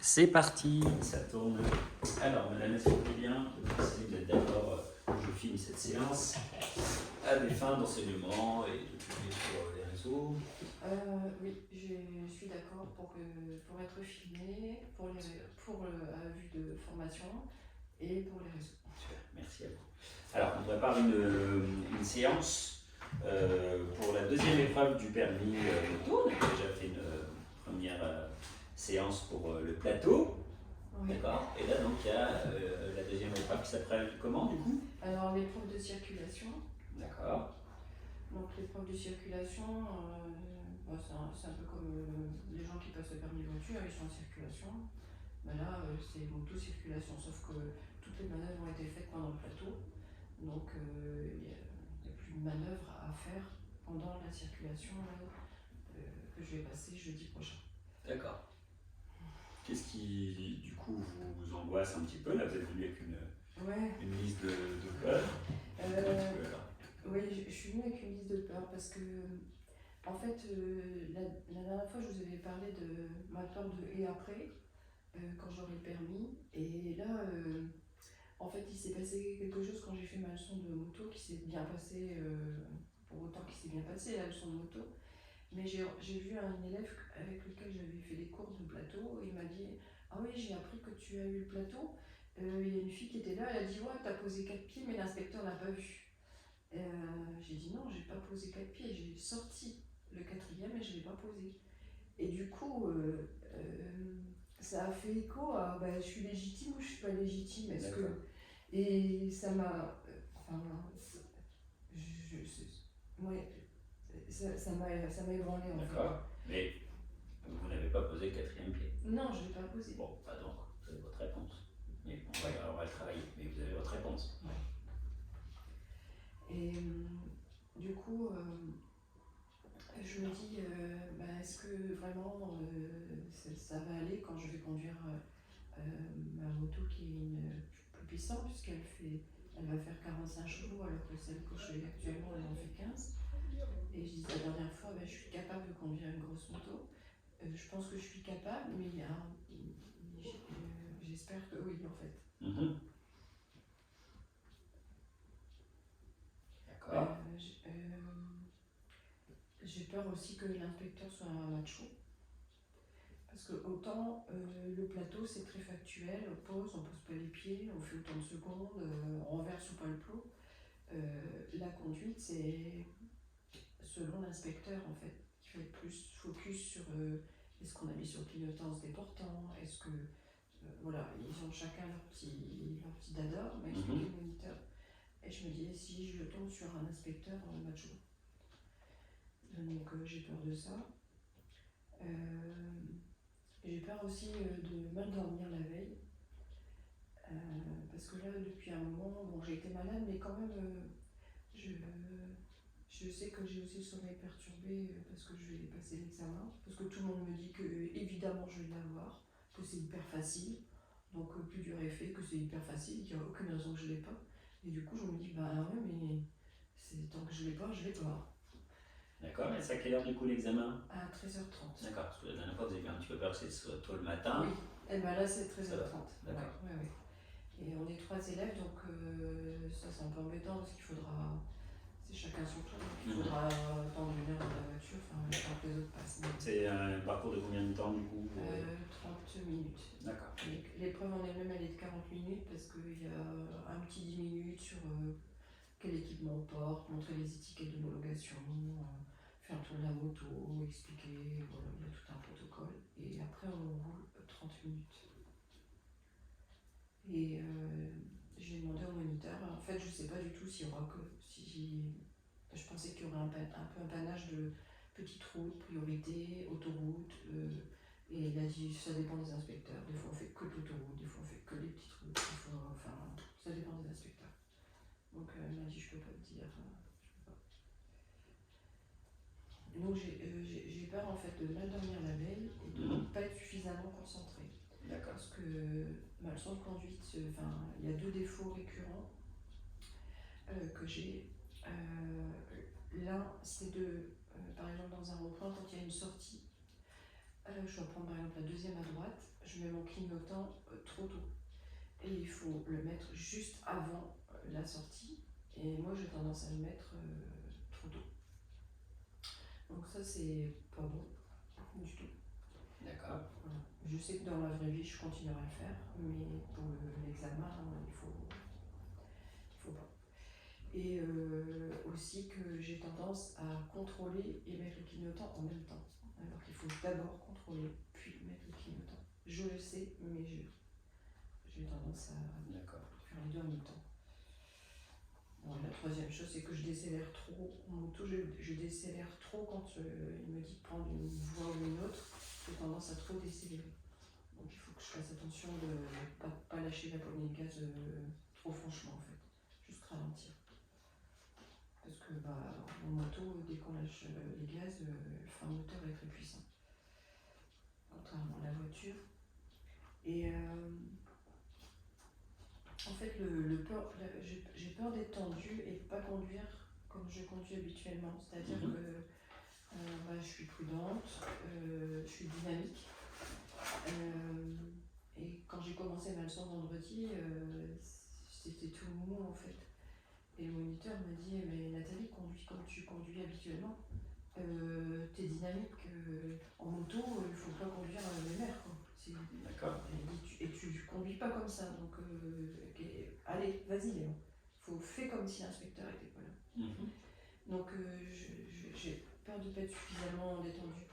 C'est parti, ça tourne. Alors, madame, est-ce que vous voulez bien vous êtes d'accord que je filme cette séance à des fins d'enseignement et de publier sur les réseaux? Oui, je suis d'accord pour être filmé, à vue de formation et pour les réseaux. Super, merci à vous. Alors, on prépare une séance pour la deuxième épreuve du permis moto. On a déjà fait une première séance pour le plateau. Oui. D'accord. Et là, donc, il y a la deuxième épreuve qui s'appelle comment, du coup? Alors, l'épreuve de circulation. D'accord. Donc, l'épreuve de circulation, c'est un peu comme les gens qui passent le permis de voiture, ils sont en circulation. Ben là, c'est moto-circulation, sauf que toutes les manœuvres ont été faites pendant le plateau. Donc, il n'y a plus de manœuvres à faire pendant la circulation que je vais passer jeudi prochain. D'accord. Qu'est-ce qui, du coup, vous angoisse un petit peu? Là, vous êtes venu avec une liste de peurs. Oui, je suis venue avec une liste de peurs parce que, en fait, la dernière fois, je vous avais parlé de ma peur de et après, quand j'aurai le permis. Et là, en fait, il s'est passé quelque chose quand j'ai fait ma leçon de moto qui s'est bien passé, pour autant qu'il s'est bien passé la leçon de moto. Mais j'ai vu un élève avec lequel j'avais fait des cours de plateau et il m'a dit: ah oui, j'ai appris que tu as eu le plateau. Il y a une fille qui était là, elle a dit: ouais, t'as posé 4 pieds, mais l'inspecteur l'a pas vu. J'ai dit: non, j'ai pas posé 4 pieds, j'ai sorti le quatrième et je l'ai pas posé. Et du coup, ça a fait écho à je suis légitime ou je suis pas légitime. Et ça m'a. Ouais, ça m'a ébranlé en fait. D'accord. Mais vous n'avez pas posé le quatrième pied? Non, je ne l'ai pas posé. Bon, pas donc, vous avez votre réponse. Mais on va le travailler, mais vous avez votre réponse. Ouais. Et du coup, je me dis, est-ce que vraiment ça va aller quand je vais conduire ma moto qui est une plus puissante, elle va faire 45 chevaux alors que celle que je fais actuellement, elle en fait 15. Et je disais la dernière fois, je suis capable de conduire une grosse moto. Je pense que je suis capable, mais j'espère que oui en fait. D'accord. J'ai peur aussi que l'inspecteur soit un macho. Parce que autant le plateau c'est très factuel, on pose pas les pieds, on fait autant de secondes, on renverse ou pas le plot. La conduite c'est selon l'inspecteur en fait, qui va être plus focus sur est-ce qu'on a mis sur le clignotant en se déportant, est-ce que voilà, ils ont chacun leur petit dada, m'a expliqué le moniteur. Et je me disais si je tombe sur un inspecteur macho. Donc j'ai peur de ça. J'ai peur aussi de mal dormir la veille. Parce que là, depuis un moment, j'ai été malade, mais quand même, je sais que j'ai aussi le sommeil perturbé parce que je vais passer l'examen. Parce que tout le monde me dit que, évidemment, je vais l'avoir, que c'est hyper facile. Donc, plus dur est fait, que c'est hyper facile, qu'il n'y a aucune raison que je ne l'ai pas. Et du coup, je me dis, ouais, mais tant que je ne l'ai pas, je ne l'ai pas. D'accord, et c'est à quelle heure du coup l'examen? À 13h30. D'accord, parce que la dernière fois vous avez eu un petit peu peur que ce soit tôt le matin. Oui, et là c'est 13h30. D'accord. Ouais. Et on est 3 élèves, donc ça c'est un peu embêtant parce qu'il faudra. C'est chacun son tour, donc il faudra attendre une heure dans la voiture, le temps que les autres passent. C'est un parcours de combien de temps du coup? 30 minutes. D'accord. L'épreuve en elle-même elle est de 40 minutes parce qu'il y a un petit 10 minutes sur quel équipement on porte, montrer les étiquettes d'homologation, faire tourner la moto, expliquer, voilà, il y a tout un protocole. Et après on roule 30 minutes. Et j'ai demandé au moniteur, en fait je sais pas du tout s'il y aura je pensais qu'il y aurait un peu un panache de petites routes, priorité, autoroute, et il a dit ça dépend des inspecteurs, des fois on fait que de l'autoroute, des fois on fait que des petites routes, ça dépend des inspecteurs. Donc il m'a dit je peux pas te dire, Donc j'ai peur en fait de mal dormir la veille et de ne pas être suffisamment concentrée. D'accord. Parce que ma leçon de conduite, il y a 2 défauts récurrents que j'ai. L'un, c'est par exemple dans un rond-point, quand il y a une sortie, je dois prendre par exemple la deuxième à droite, je je mets mon clignotant trop tôt. Et il faut le mettre juste avant la sortie. Et moi, j'ai tendance à le mettre trop tôt. Donc ça, c'est pas bon du tout. D'accord. Voilà. Je sais que dans la vraie vie, je continuerai à le faire, mais pour l'examen, il faut pas. Et aussi que j'ai tendance à contrôler et mettre le clignotant en même temps. Alors qu'il faut d'abord contrôler, puis mettre le clignotant. Je le sais, mais j'ai tendance à faire les deux en même temps. Bon, la troisième chose, c'est que je décélère trop. En moto, je décélère trop quand il me dit de prendre une voie ou une autre. J'ai tendance à trop décélérer. Donc il faut que je fasse attention de ne pas lâcher la poignée de gaz trop franchement en fait. Juste ralentir. Parce que en moto, dès qu'on lâche les gaz, le frein moteur est très puissant. Contrairement à la voiture. Et en fait, j'ai peur d'être tendue et de ne pas conduire comme je conduis habituellement. C'est-à-dire que je suis prudente, je suis dynamique. Et quand j'ai commencé ma leçon vendredi, c'était tout mou en fait. Et le moniteur me dit mais Nathalie, conduis comme tu conduis habituellement. T'es dynamique. En moto, il ne faut pas conduire les mers. D'accord. Et tu conduis pas comme ça. Donc allez, vas-y Léon. Fais comme si l'inspecteur était pas là. Donc j'ai peur de ne pas être suffisamment détendue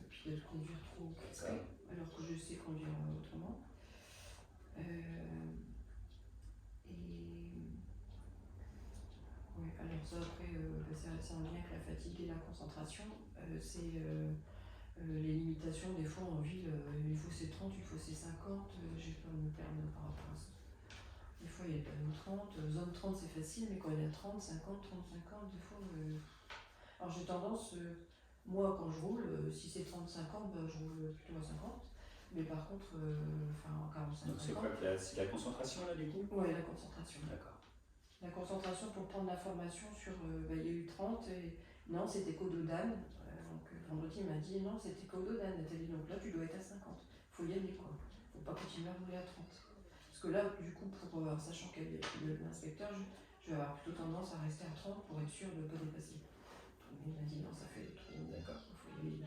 puis de conduire trop près, alors que je sais conduire autrement. Ouais, alors ça après, c'est en lien avec la fatigue et la concentration. C'est les limitations, des fois en ville, il faut c'est 30, il faut c'est 50, j'ai peur de me perdre par rapport à ça. Des fois il y a pas de 30, zone 30 c'est facile, mais quand il y a 30, 50, 30, 50, des fois... Alors j'ai tendance, moi quand je roule, si c'est 30-50, je roule plutôt à 50. Mais par contre, en 45. Donc c'est quoi c'est la concentration là du coup? Oui, la concentration. D'accord. La concentration pour prendre l'information sur, il y a eu 30 et non, c'était Cododan. Donc vendredi, il m'a dit non, c'était Cododan. Nathalie, donc là, tu dois être à 50. Il faut y aller quoi. Il ne faut pas continuer à rouler à 30. Parce que là, du coup, sachant qu'il y a l'inspecteur, je vais avoir plutôt tendance à rester à 30 pour être sûr de ne pas dépasser. Il m'a dit non, ça fait trop. D'accord. Il faut y aller.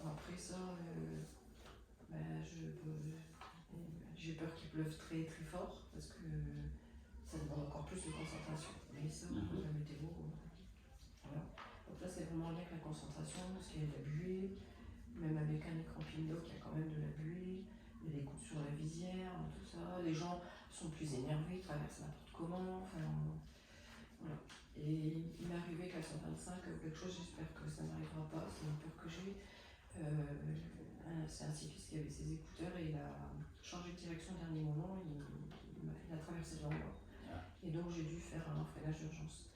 Après ça, j'ai peur qu'il pleuve très très fort parce que ça demande encore plus de concentration. Mais ça, la météo, voilà. Donc là, c'est vraiment avec la concentration parce qu'il y a de la buée, même avec un écran pilote, il y a quand même de la buée, il y a des coups sur la visière, tout ça. Les gens sont plus énervés, ils traversent n'importe comment. Voilà. Et il m'est arrivé qu'à 125, quelque chose, j'espère que ça n'arrivera pas, c'est une peur que j'ai. C'est un cycliste qui avait ses écouteurs et il a changé de direction au dernier moment, il a traversé devant moi. Et donc j'ai dû faire un freinage d'urgence.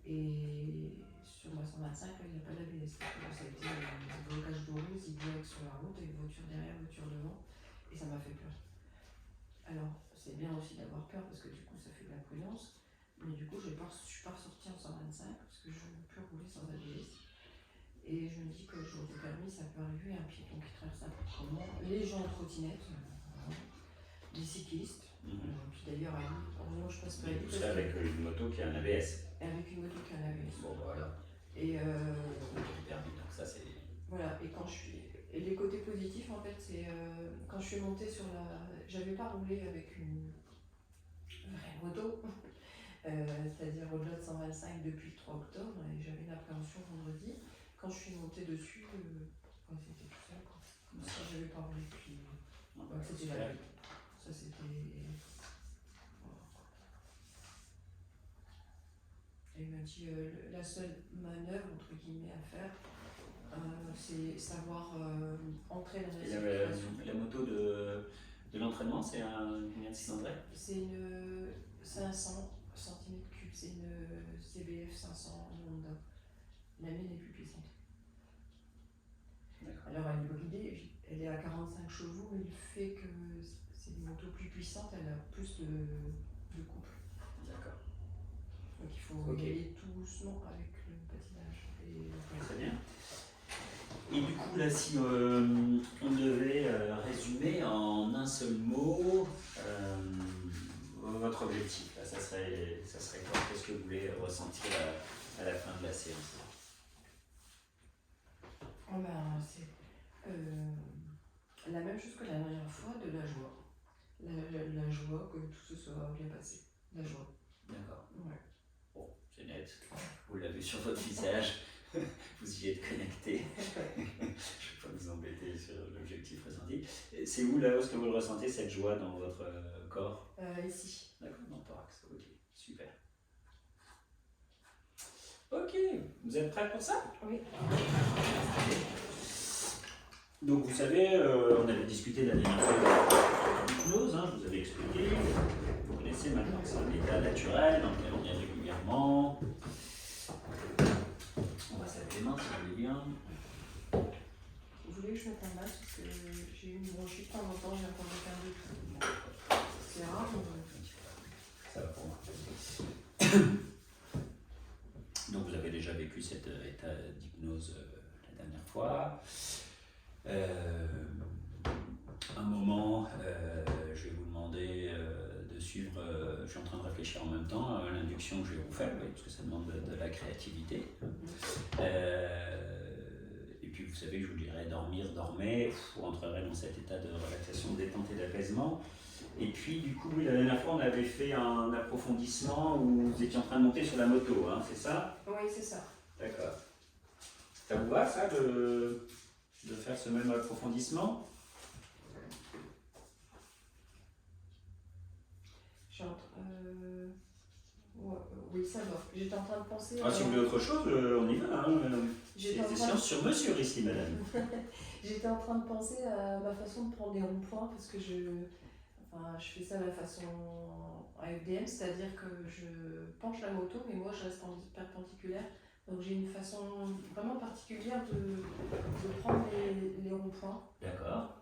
Et sur ma 125, il n'y a pas d'ABS. Ça a été un blocage de roue, zigzag sur la route, avec voiture derrière, voiture devant. Et ça m'a fait peur. Alors, c'est bien aussi d'avoir peur parce que du coup, ça fait de la prudence. Mais du coup, je suis pas ressortie en 125 parce que je ne peux plus rouler sans ABS. Et je me dis que le jour du permis, ça peut arriver, un piéton qui traverse n'importe comment, les gens en trottinette, les cyclistes. Puis d'ailleurs, à Lille, heureusement, je passe pas à Lille. Tout ça avec une moto qui a un ABS. Avec une moto qui a un ABS. Bon, voilà. Et permis, donc ça c'est. Voilà, et les côtés positifs, en fait, c'est quand je suis montée sur la. J'avais pas roulé avec une vraie moto. C'est-à-dire au-delà de 125 depuis le 3 octobre, et j'avais une appréhension vendredi. Quand je suis montée dessus, c'était tout seul. Comme ça, je n'avais pas roulé depuis. C'était la vie. Ça, c'était. Voilà. Et il m'a dit la seule manœuvre, entre guillemets, à faire, c'est savoir entrer dans la circulation. La moto de l'entraînement, c'est combien de cylindrée? C'est une 500 cm3, c'est une CBF 500 Honda. La mienne est plus puissante. Alors elle est bridée, elle est à 45 chevaux, mais le fait que c'est une moto plus puissante, elle a plus de couple. D'accord. Donc il faut y aller tout doucement avec le patinage. Très bien. Et du coup là, si on devait que vous voulez ressentir à la fin de la séance? Oh ben, c'est la même chose que la dernière fois, de la joie. La joie que tout se soit bien passé. La joie. D'accord. Ouais. Bon, c'est net. Vous l'avez sur votre visage. Vous y êtes connecté. Je ne vais pas vous embêter sur l'objectif ressenti. C'est où là où est-ce que vous le ressentez, cette joie dans votre corps? Ici. D'accord, dans le thorax. Ok, super. Ok, vous êtes prêts pour ça? Oui. Donc vous savez, on avait discuté la dernière fois de l'hypnose, hein, je vous avais expliqué. Vous connaissez maintenant que c'est un état naturel dans lequel on vient régulièrement. On va se laver les mains si vous voulez bien. Vous voulez que je mette un masque parce que j'ai eu une bronchite de temps en temps, j'ai encore perdu tout. C'est rare, mais... Ça va pour moi. Donc vous avez déjà vécu cet état d'hypnose la dernière fois. Un moment, je vais vous demander de suivre, je suis en train de réfléchir en même temps à l'induction que je vais vous faire, oui, parce que ça demande de la créativité. Et puis vous savez, je vous dirais dormir, dormez, vous rentrerez dans cet état de relaxation, de détente et d'apaisement. Et puis du coup, oui, la dernière fois, on avait fait un approfondissement où vous étiez en train de monter sur la moto, hein, c'est ça? Oui, c'est ça. D'accord. Ça vous va ça de faire ce même approfondissement? Oui, ça va. J'étais en train de penser... Ah, si vous voulez autre chose, on y va. Hein. C'est des séances sur mesure ici, madame. J'étais en train de penser à ma façon de prendre des ronds-points parce que je fais ça à la façon AFDM, c'est-à-dire que je penche la moto, mais moi je reste en perpendiculaire. Donc j'ai une façon vraiment particulière de prendre les ronds-points. D'accord.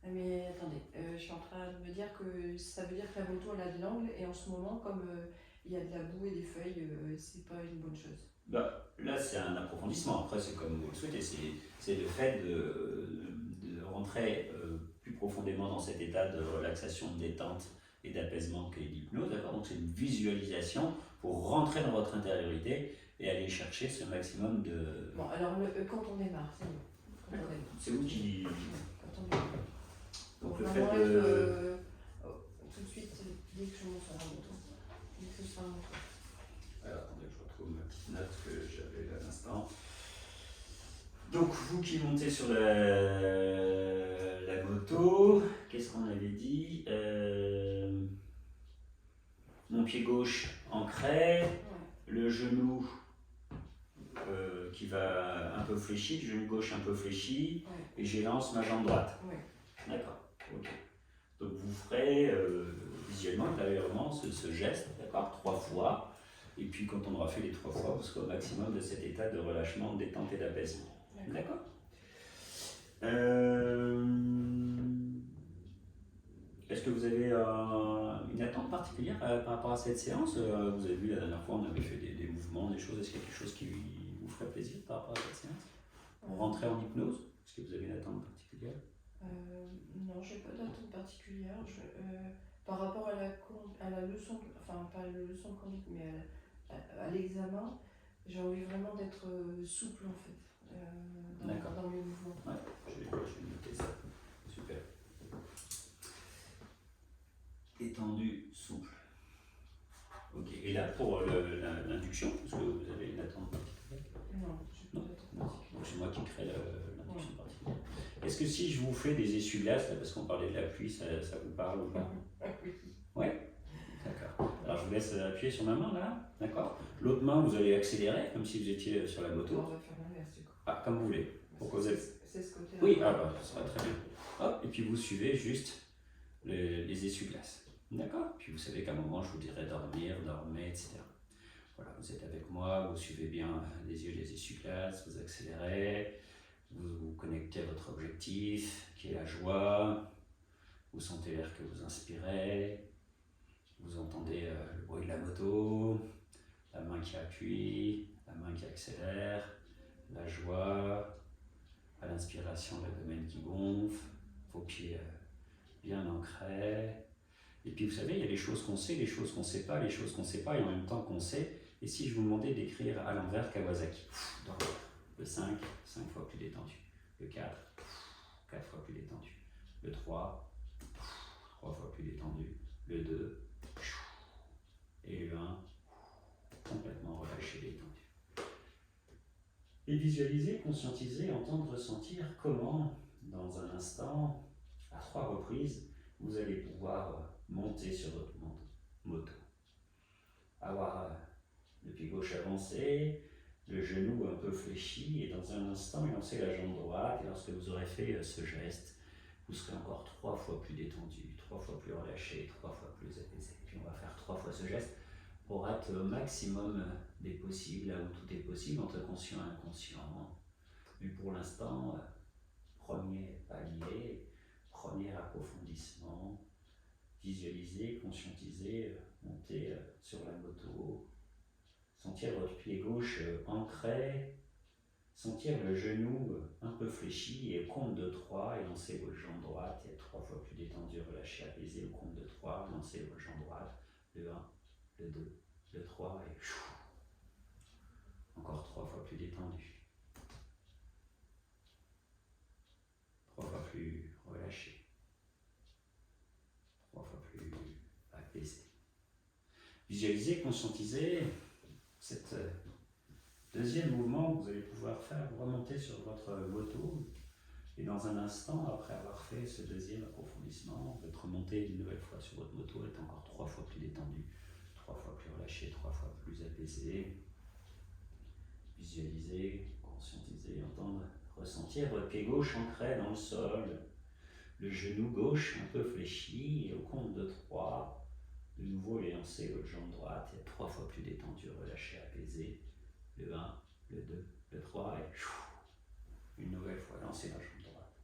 Mais attendez, je suis en train de me dire que ça veut dire que la moto elle a de l'angle et en ce moment, comme il y a de la boue et des feuilles, c'est pas une bonne chose. Bah, là, c'est un approfondissement. Après, c'est comme vous le souhaitez. C'est le fait de rentrer plus profondément dans cet état de relaxation, de détente et d'apaisement qu'est l'hypnose. Donc, c'est une visualisation pour rentrer dans votre intériorité et aller chercher ce maximum de... Bon, alors quand on démarre, c'est bon. C'est vous qui... Quand on démarre. Donc, le le fait de... tout de suite, dès que je monte sur la moto. Dès que je suis sur la moto. Alors, attendez, je retrouve ma petite note que j'avais là à l'instant. Donc, vous qui montez sur la moto, qu'est-ce qu'on avait dit? Mon pied gauche ancré, le genou qui va un peu fléchi, le genou gauche un peu fléchi, et j'élance ma jambe droite. D'accord, ok. Donc, vous ferez visuellement, intérieurement, ce geste, d'accord, 3 fois. Et puis, quand on aura fait les 3 fois, vous serez au maximum de cet état de relâchement, de détente et d'apaisement. D'accord. Est-ce que vous avez une attente particulière par rapport à cette séance? Vous avez vu la dernière fois, on avait fait des mouvements, des choses. Est-ce qu'il y a quelque chose qui vous ferait plaisir par rapport à cette séance? On rentrait en hypnose? Est-ce que vous avez une attente particulière? Non, je n'ai pas d'attente particulière. Par rapport à la leçon, enfin pas la leçon de conduite, mais à l'examen, j'ai envie vraiment d'être souple en fait. Dans mes mouvements. Ouais, je vais noter ça. Super. Détendu, souple. Ok. Et là, pour l'induction, est-ce que vous avez une attente particulière? Non, je n'ai pas d'attente particulière. Donc c'est moi qui crée l'induction particulière. Est-ce que si je vous fais des essuie-glaces, parce qu'on parlait de la pluie, ça vous parle ou pas? Oui. Ouais. D'accord. Alors je vous laisse appuyer sur ma main là, d'accord? L'autre main, vous allez accélérer comme si vous étiez sur la moto. On va faire l'inverse du coup. Ah, comme vous voulez. Pourquoi vous êtes... C'est ce côté-là. Oui, ça sera très bien. Hop, et puis vous suivez juste les essuie-glaces. D'accord? Puis vous savez qu'à un moment, je vous dirai dormir, dormez, etc. Voilà, vous êtes avec moi, vous suivez bien les yeux, les essuie-glaces, vous accélérez, vous vous connectez à votre objectif, qui est la joie. Vous sentez l'air que vous inspirez. Vous entendez le bruit de la moto, la main qui appuie, la main qui accélère, la joie. À l'inspiration, l'abdomen qui gonfle, vos pieds bien ancrés. Et puis vous savez, il y a les choses qu'on sait, les choses qu'on ne sait pas, les choses qu'on ne sait pas et en même temps qu'on sait. Et si je vous demandais d'écrire à l'envers Kawasaki, dormir. Le 5, 5 fois plus détendu. Le 4, 4 fois plus détendu. Le 3, 3 fois plus détendu. Le 2, et le 1, complètement relâché, détendu. Et visualiser, conscientiser, entendre, ressentir comment, dans un instant, à 3 reprises, vous allez pouvoir monter sur votre moto. Avoir le pied gauche avancé, le genou un peu fléchi, et dans un instant, élancer la jambe droite. Et lorsque vous aurez fait ce geste, vous serez encore 3 fois plus détendu, 3 fois plus relâché, 3 fois plus apaisé. Puis on va faire 3 fois ce geste pour être au maximum des possibles, là où tout est possible, entre conscient et inconscient. Mais pour l'instant, premier palier, premier approfondissement, visualiser, conscientiser, monter sur la moto, sentir votre pied gauche ancré, sentir le genou un peu fléchi et au compte de 3, élancez votre jambe droite, et 3 fois plus détendu, relâchez, apaisé, au compte de 3, élancez votre jambe droite, le 1, le 2, le 3 et encore 3 fois plus détendu, 3 fois plus relâché, 3 fois plus apaisé. Visualisez, conscientisez cet deuxième mouvement que vous allez pouvoir faire, remonter sur votre moto. Et dans un instant, après avoir fait ce deuxième approfondissement, votre montée une nouvelle fois sur votre moto est encore 3 fois plus détendue, 3 fois plus relâché, 3 fois plus apaisé. Visualisez, conscientiser, entendre, ressentir votre pied gauche ancré dans le sol, le genou gauche un peu fléchi, et au compte de 3, de nouveau élancez votre jambe droite, et 3 fois plus détendu, relâché, apaisé. Le 1, le 2, le 3, et une nouvelle fois lancer la jambe droite.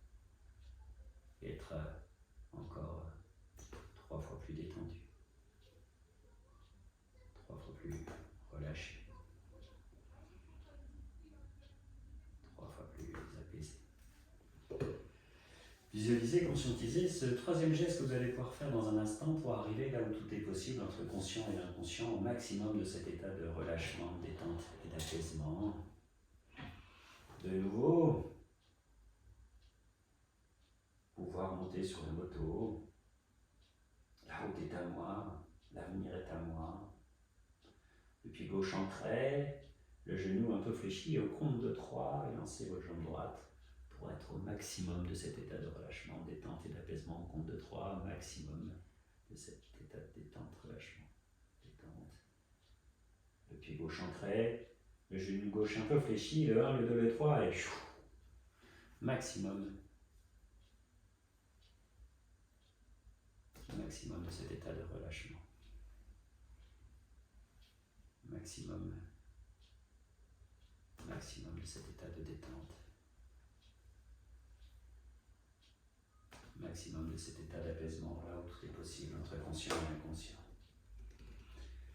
Et être encore 3 fois plus détendu, 3 fois plus relâché, 3 fois plus apaisé. Visualisez, conscientisez ce troisième geste que vous allez pouvoir faire dans un instant pour arriver là où tout est possible entre conscient et inconscient, au maximum de cet état de relâchement, de détente et d'apaisement. De nouveau, pouvoir monter sur la moto. La route est à moi, l'avenir est à moi. Le pied gauche ancré, le genou un peu fléchi, et au compte de 3, élancez votre jambe droite pour être au maximum de cet état de relâchement, de détente et d'apaisement. Au compte de 3, maximum de cet état de détente, relâchement, détente. Le pied gauche ancré, le genou gauche un peu fléchi, le 1, le 2, le 3, et maximum de cet état de relâchement. Maximum de cet état de détente. Maximum de cet état d'apaisement, là où tout est possible, entre conscient et inconscient.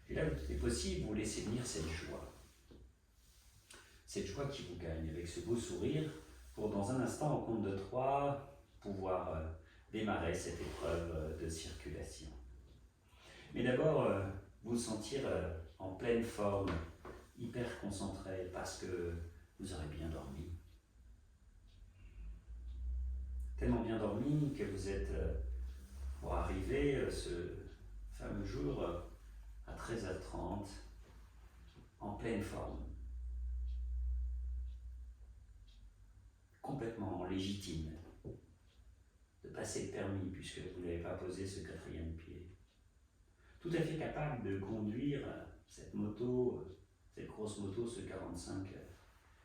Et là où tout est possible, vous laissez venir cette joie. Cette joie qui vous gagne, avec ce beau sourire, pour dans un instant, au compte de 3, pouvoir démarrer cette épreuve de circulation. Mais d'abord, vous sentir en pleine forme, hyper concentré, parce que vous aurez bien dormi. Tellement bien dormi que vous êtes, pour arriver ce fameux jour à 13h30, en pleine forme. Complètement légitime de passer le permis, puisque vous n'avez pas posé ce 4e pied. Tout à fait capable de conduire cette moto, cette grosse moto, ce 45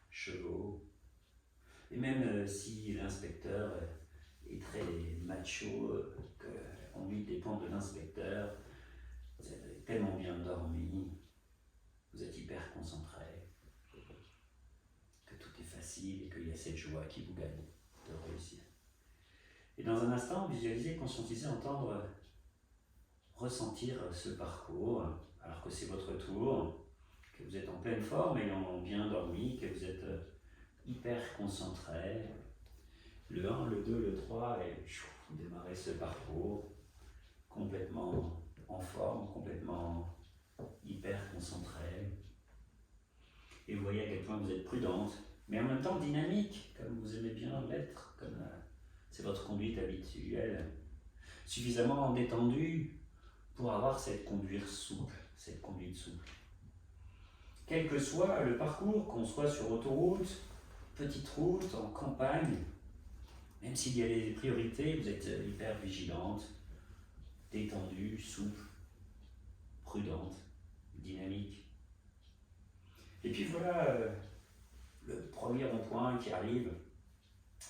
chevaux. Et même si l'inspecteur est très macho, que la conduite dépend de l'inspecteur, vous avez tellement bien dormi, vous êtes hyper concentré, que tout est facile et qu'il y a cette joie qui vous gagne de réussir. Et dans un instant, visualisez, conscientisez, entendre, ressentir ce parcours, alors que c'est votre tour, que vous êtes en pleine forme, ayant bien dormi, que vous êtes hyper concentré. Le 1, le 2, le 3, et vous démarrez ce parcours complètement en forme, complètement hyper concentré. Et vous voyez à quel point vous êtes prudente, mais en même temps dynamique, comme vous aimez bien l'être, comme c'est votre conduite habituelle, suffisamment détendue pour avoir cette conduite souple, Quel que soit le parcours, qu'on soit sur autoroute, petite route, en campagne, même s'il y a des priorités, vous êtes hyper vigilante, détendue, souple, prudente, dynamique. Et puis voilà le premier rond-point qui arrive,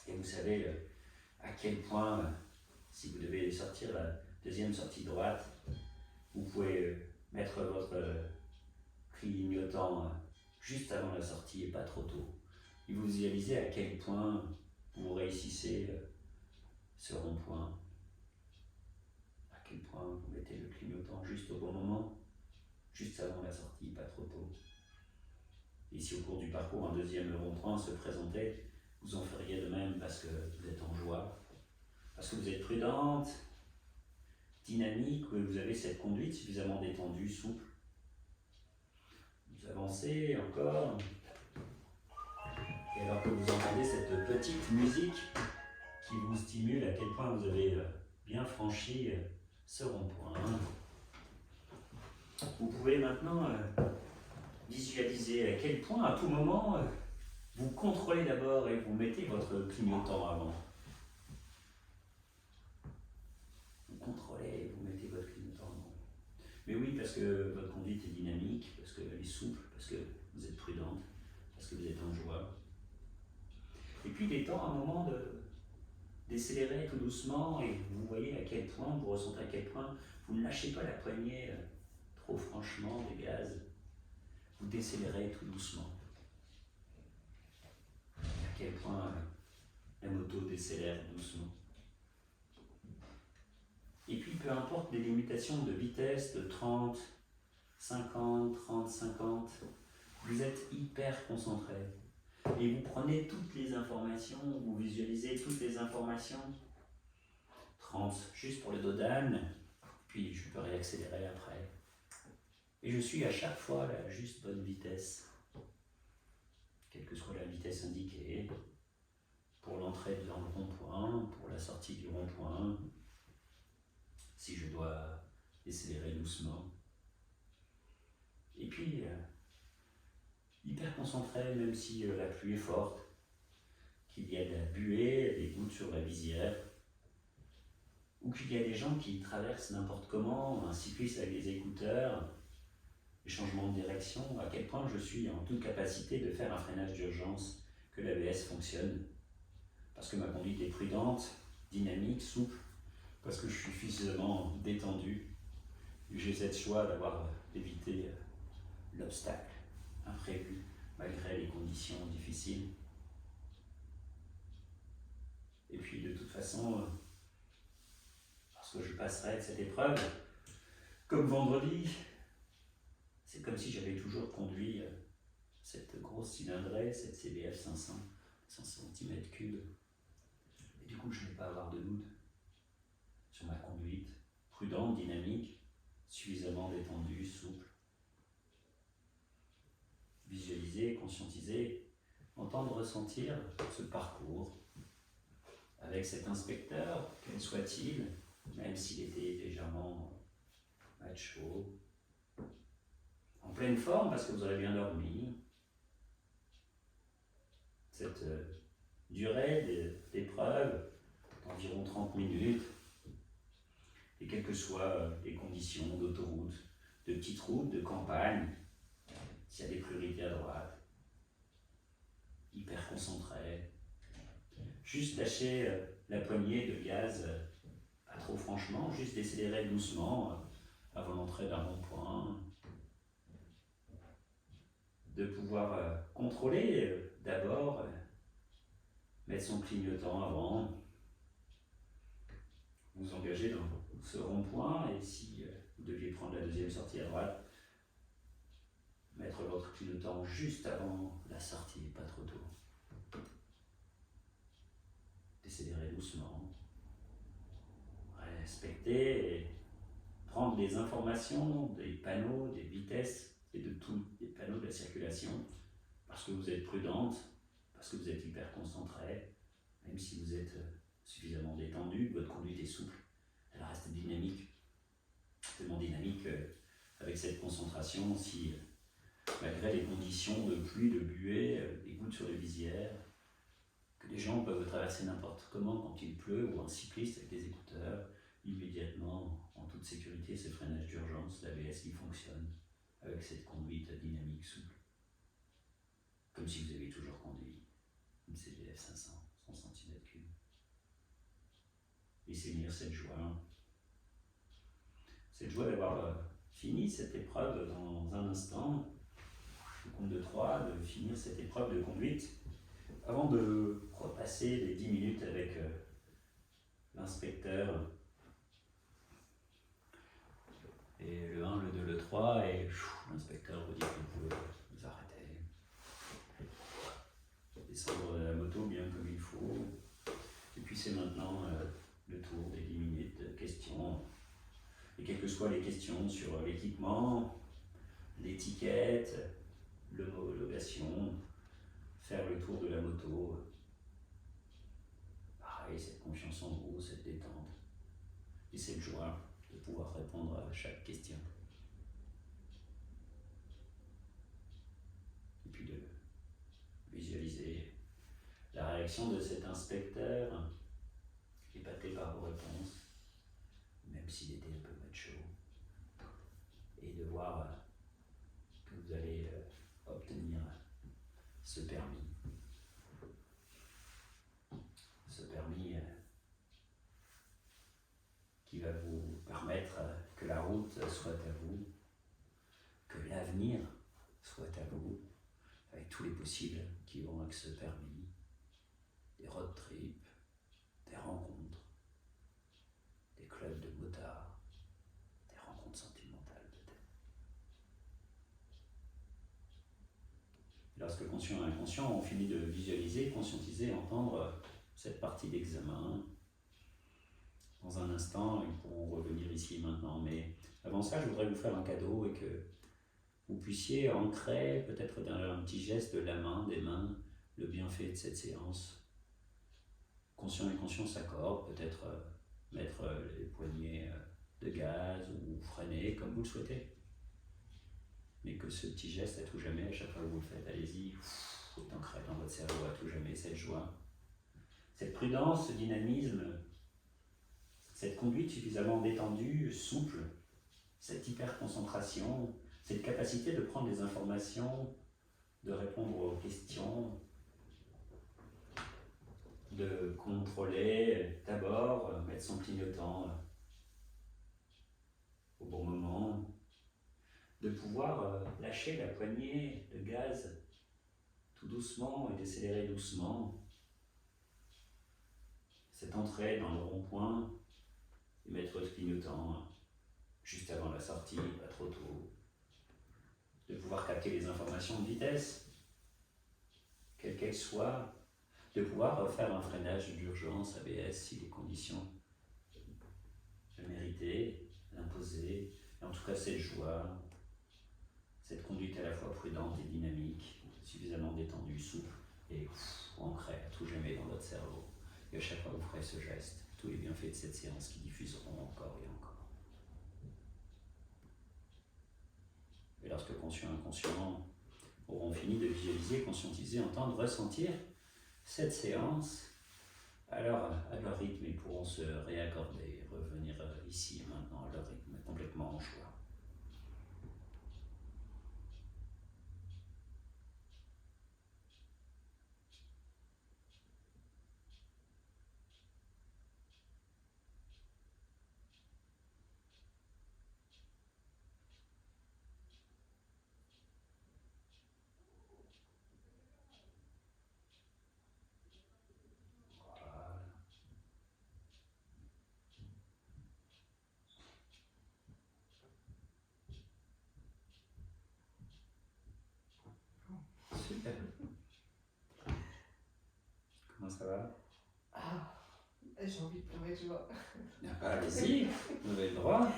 et vous savez à quel point, si vous devez sortir la deuxième sortie droite, vous pouvez mettre votre clignotant juste avant la sortie et pas trop tôt. Et vous visualisez à quel point vous réussissez ce rond-point, à quel point vous mettez le clignotant juste au bon moment, juste avant la sortie, pas trop tôt. Et si au cours du parcours un deuxième rond-point se présentait, vous en feriez de même parce que vous êtes en joie, parce que vous êtes prudente, dynamique, vous avez cette conduite suffisamment détendue, souple. Vous avancez encore, et alors que vous entendez cette petite musique qui vous stimule, à quel point vous avez bien franchi ce rond-point. Vous pouvez maintenant visualiser à quel point, à tout moment, vous contrôlez d'abord et vous mettez votre clignotant avant. Vous contrôlez, vous mettez votre clignotant avant. Mais oui, parce que votre conduite est dynamique, parce qu'elle est souple, parce que vous êtes prudente, parce que vous êtes en joie. Et puis il est temps à un moment décélérer tout doucement et vous voyez à quel point, vous ressentez à quel point vous ne lâchez pas la poignée trop franchement des gaz. Vous décélérez tout doucement. À quel point la moto décélère doucement. Et puis peu importe les limitations de vitesse de 30, 50, 30, 50, vous êtes hyper concentré. Et vous prenez toutes les informations, vous visualisez toutes les informations. 30, juste pour le dos d'âne, puis je peux réaccélérer après. Et je suis à chaque fois à la juste bonne vitesse, quelle que soit la vitesse indiquée, pour l'entrée dans le rond-point, pour la sortie du rond-point, si je dois décélérer doucement. Et puis, hyper concentré, même si la pluie est forte, qu'il y a de la buée, des gouttes sur la visière, ou qu'il y a des gens qui traversent n'importe comment, un cycliste avec des écouteurs, les changements de direction, à quel point je suis en toute capacité de faire un freinage d'urgence, que l'ABS fonctionne, parce que ma conduite est prudente, dynamique, souple, parce que je suis suffisamment détendu, et j'ai cette choix d'avoir évité l'obstacle imprévu, malgré les conditions difficiles. Et puis de toute façon, lorsque je passerai de cette épreuve, comme vendredi, c'est comme si j'avais toujours conduit cette grosse cylindrée, cette CBF 500, 100 cm3. Et du coup, je n'ai pas à avoir de doute sur ma conduite, prudente, dynamique, suffisamment détendue, souple. Visualiser, conscientiser, entendre, ressentir ce parcours avec cet inspecteur, quel soit-il, même s'il était légèrement macho, en pleine forme parce que vous aurez bien dormi. Cette durée d'épreuve d'environ 30 minutes, et quelles que soient les conditions d'autoroute, de petite route, de campagne, s'il y a des priorités à droite, hyper concentré, juste lâcher la poignée de gaz, pas trop franchement, juste décélérer doucement avant l'entrée d'un rond-point, de pouvoir contrôler d'abord, mettre son clignotant avant, vous engager dans ce rond-point, et si vous deviez prendre la deuxième sortie à droite, mettre votre clignotant juste avant la sortie, pas trop tôt. Décélérer doucement, respecter et prendre des informations, des panneaux, des vitesses et de tous les panneaux de la circulation, parce que vous êtes prudente, parce que vous êtes hyper concentré, même si vous êtes suffisamment détendu, votre conduite est souple, elle reste dynamique, tellement dynamique avec cette concentration, si malgré les conditions de pluie, de buée, des gouttes sur les visières, que les gens peuvent traverser n'importe comment quand il pleut, ou un cycliste avec des écouteurs, immédiatement, en toute sécurité, ce freinage d'urgence, l'ABS qui fonctionne, avec cette conduite dynamique souple, comme si vous aviez toujours conduit une CBF 500, 100 cm3. Laissez venir cette joie d'avoir fini cette épreuve dans un instant, le compte de 3, de finir cette épreuve de conduite, avant de repasser les 10 minutes avec l'inspecteur, et le 1, le 2, le 3, et l'inspecteur vous dit que vous pouvez vous arrêter, descendre de la moto bien comme il faut, et puis c'est maintenant le tour des 10 minutes de questions, et quelles que soient les questions sur l'équipement, l'étiquette, l'homologation, faire le tour de la moto, pareil, cette confiance en vous, cette détente, et cette joie de pouvoir répondre à chaque question. Et puis de visualiser la réaction de cet inspecteur, épaté par vos réponses, même s'il était un peu macho, et de voir que vous allez obtenir ce permis. Ce permis qui va vous permettre que la route soit à vous, que l'avenir soit à vous, avec tous les possibles qui vont avec ce permis, des road trips, des rencontres, des clubs de motards, des rencontres sentimentales peut-être. Lorsque conscient et inconscient ont fini de visualiser, conscientiser, entendre cette partie d'examen, dans un instant, ils pourront revenir ici et maintenant. Mais avant ça, je voudrais vous faire un cadeau et que vous puissiez ancrer, peut-être d'un petit geste de la main, des mains, le bienfait de cette séance. Conscient et inconscient s'accordent, peut-être mettre les poignées de gaz ou freiner comme vous le souhaitez. Mais que ce petit geste à tout jamais, à chaque fois que vous le faites, allez-y, est ancré dans votre cerveau à tout jamais, cette joie, cette prudence, ce dynamisme, cette conduite suffisamment détendue, souple, cette hyper-concentration, cette capacité de prendre des informations, de répondre aux questions, de contrôler d'abord, mettre son clignotant au bon moment, de pouvoir lâcher la poignée de gaz tout doucement et décélérer doucement, cette entrée dans le rond-point et mettre votre clignotant juste avant la sortie, pas trop tôt, de pouvoir capter les informations de vitesse, quelles qu'elles soient, de pouvoir faire un freinage d'urgence ABS si les conditions le méritaient, l'imposer, et en tout cas cette joie, cette conduite à la fois prudente et dynamique, suffisamment détendue, souple et ancrée à tout jamais dans votre cerveau. Et à chaque fois que vous ferez ce geste, tous les bienfaits de cette séance qui diffuseront encore et encore. Et lorsque conscient et inconscient auront fini de visualiser, conscientiser, entendre, ressentir cette séance, alors à leur rythme, ils pourront se réaccorder, revenir ici et maintenant à leur rythme, complètement en joie. Super. Comment ça va? Ah, j'ai envie de pleurer de joie. Allez-y, vous avez le droit.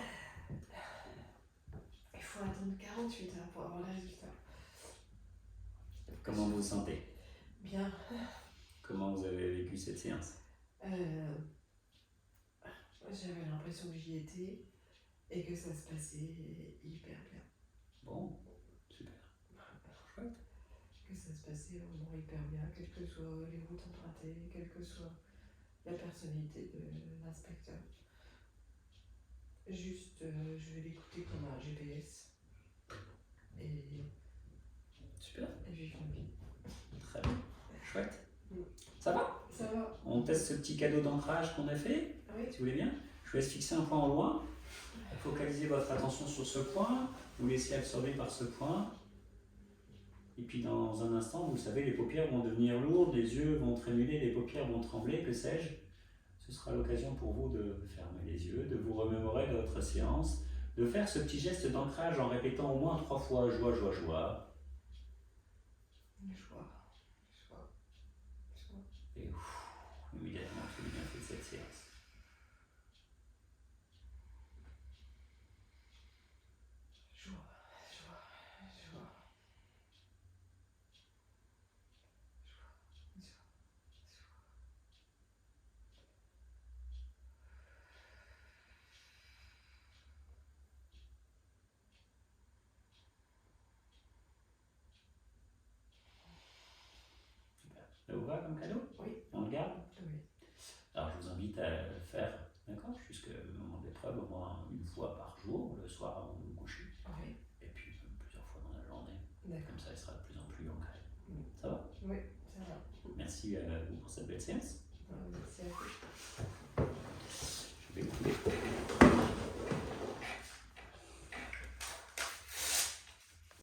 Il faut attendre 48 heures pour avoir le résultat. Comment vous vous sentez? Bien. Comment vous avez vécu cette séance? J'avais l'impression que j'y étais et que ça se passait hyper bien. Bon, super. Chouette. Que ça se passait vraiment hyper bien, quelles que soient les routes empruntées, quelle que soit la personnalité de l'inspecteur. Juste, je vais l'écouter comme un GPS et Super. vivre ma vie. Très bien. Chouette. Ça va? Ça va? On teste ce petit cadeau d'ancrage qu'on a fait, Oui. si vous voulez bien. Je vous laisse fixer un point au loin. Focalisez votre attention sur ce point. Vous laissez absorber par ce point. Et puis dans un instant, vous savez, les paupières vont devenir lourdes, les yeux vont trémuler, les paupières vont trembler, que sais-je. Ce sera l'occasion pour vous de fermer les yeux, de vous remémorer de votre séance, de faire ce petit geste d'ancrage en répétant au moins 3 fois joie, joie, joie. Joie. Joie. Joie. Et immédiatement, tout le bien fait de cette séance. Joie. Joie. Joie. Ça vous va comme cadeau? Oui. On le garde? Oui. Alors je vous invite à le faire, d'accord, jusqu'au moment de l'épreuve, au moins une fois par jour, le soir avant de vous coucher. Oui. Et puis plusieurs fois dans la journée. D'accord. Comme ça, il sera de plus en plus ancré. Oui. Ça va? Oui, ça va. Merci à vous pour cette belle séance. Merci à vous.